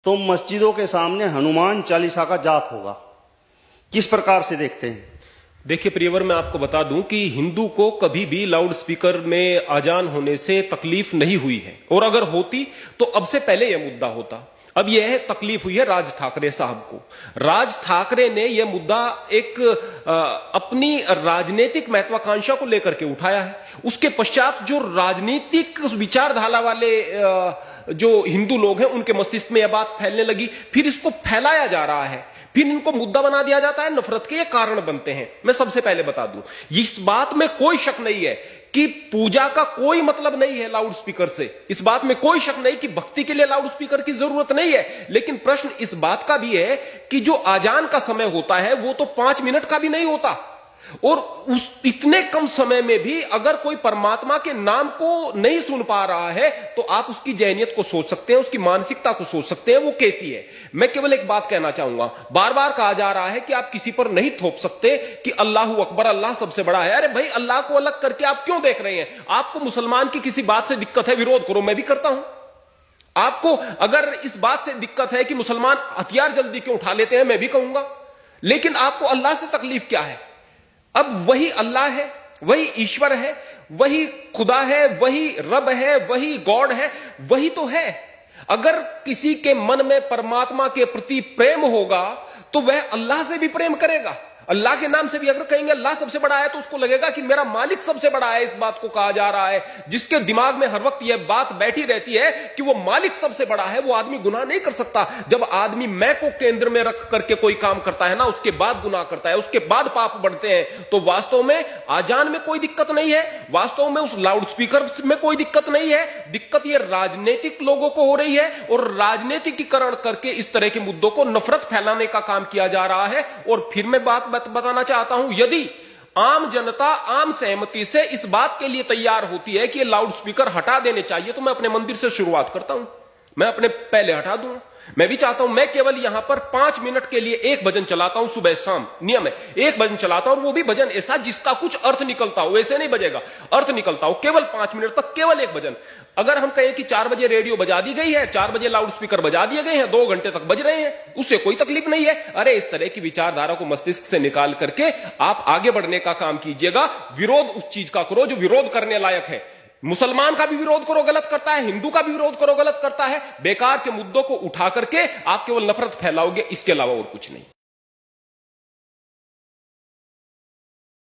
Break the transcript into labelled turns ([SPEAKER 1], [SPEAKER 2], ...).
[SPEAKER 1] तो मस्जिदों के सामने हनुमान चालीसा का जाप होगा। किस प्रकार से देखते हैं?
[SPEAKER 2] देखिए प्रियवर, मैं आपको बता दूं कि हिंदू को कभी भी लाउड स्पीकर में अजान होने से तकलीफ नहीं हुई है, और अगर होती तो अब से पहले यह मुद्दा होता। अब यह तकलीफ हुई है राज ठाकरे साहब को। राज ठाकरे ने यह मुद्दा एक अपनी राजनीतिक महत्वाकांक्षा को लेकर के उठाया है। उसके पश्चात जो राजनीतिक विचारधारा वाले जो हिंदू लोग हैं उनके मस्तिष्क में यह बात फैलने लगी, फिर इसको फैलाया जा रहा है, फिर इनको मुद्दा बना दिया जाता है, नफरत के ये कारण बनते हैं। मैं सबसे पहले बता दूं, इस बात में कोई शक नहीं है कि पूजा का कोई मतलब नहीं है लाउड स्पीकर से। इस बात में कोई शक नहीं कि भक्ति के लिए लाउड स्पीकर की जरूरत नहीं है। लेकिन प्रश्न इस बात का भी है कि जो आजान का समय होता है वो तो 5 मिनट का भी नहीं होता, और उस इतने कम समय में भी अगर कोई परमात्मा के नाम को नहीं सुन पा रहा है तो आप उसकी जहनियत को सोच सकते हैं, उसकी मानसिकता को सोच सकते हैं वो कैसी है। मैं केवल एक बात कहना चाहूंगा, बार बार कहा जा रहा है कि आप किसी पर नहीं थोप सकते कि अल्लाह अकबर, अल्लाह सबसे बड़ा है। अरे भाई, अल्लाह को अलग करके आप क्यों देख रहे हैं? आपको मुसलमान की किसी बात से दिक्कत है, विरोध करो, मैं भी करता हूं। आपको अगर इस बात से दिक्कत है कि मुसलमान हथियार जल्दी क्यों उठा लेते हैं, मैं भी कहूंगा। लेकिन आपको अल्लाह से तकलीफ क्या है? अब वही अल्लाह है, वही ईश्वर है, वही खुदा है, वही रब है, वही गॉड है, वही तो है। अगर किसी के मन में परमात्मा के प्रति प्रेम होगा तो वह अल्लाह से भी प्रेम करेगा। अल्लाह के नाम से भी अगर कहेंगे अल्लाह सबसे बड़ा है तो उसको लगेगा कि मेरा मालिक सबसे बड़ा है। इस बात को कहा जा रहा है। जिसके दिमाग में हर वक्त यह बात बैठी रहती है कि वो मालिक सबसे बड़ा है, वो आदमी गुनाह नहीं कर सकता। जब आदमी मैं को केंद्र में रख करके कोई काम करता है ना, उसके बाद गुनाह करता है, उसके बाद पाप बढ़ते हैं। तो वास्तव में आजान में कोई दिक्कत नहीं है, वास्तव में उस लाउड स्पीकर में कोई दिक्कत नहीं है। दिक्कत ये राजनीतिक लोगों को हो रही है, और राजनीतिकीकरण करके इस तरह के मुद्दों को नफरत फैलाने का काम किया जा रहा है। और फिर मैं बात बताना चाहता हूं, यदि आम जनता आम सहमति से इस बात के लिए तैयार होती है कि ये लाउड स्पीकर हटा देने चाहिए, तो मैं अपने मंदिर से शुरुआत करता हूं, मैं अपने पहले हटा दूंगा। मैं भी चाहता हूं, मैं केवल यहां पर 5 मिनट के लिए एक भजन चलाता हूं, सुबह शाम नियम है, एक भजन चलाता हूं, और वो भी भजन ऐसा जिसका कुछ अर्थ निकलता हो, ऐसे नहीं बजेगा, अर्थ निकलता हो, केवल 5 मिनट तक केवल एक भजन। अगर हम कहें कि 4 बजे रेडियो बजा दी गई है, 4 बजे लाउड स्पीकर बजा दिए गए हैं, 2 घंटे तक बज रहे हैं, उससे कोई तकलीफ नहीं है। अरे इस तरह की विचारधारा को मस्तिष्क से निकाल करके आप आगे बढ़ने का काम कीजिएगा। विरोध उस चीज का करो जो विरोध करने लायक है। मुसलमान का भी विरोध करो, गलत करता है, हिंदू का भी विरोध करो, गलत करता है। बेकार के मुद्दों को उठा करके आप केवल नफरत फैलाओगे, इसके अलावा और कुछ नहीं।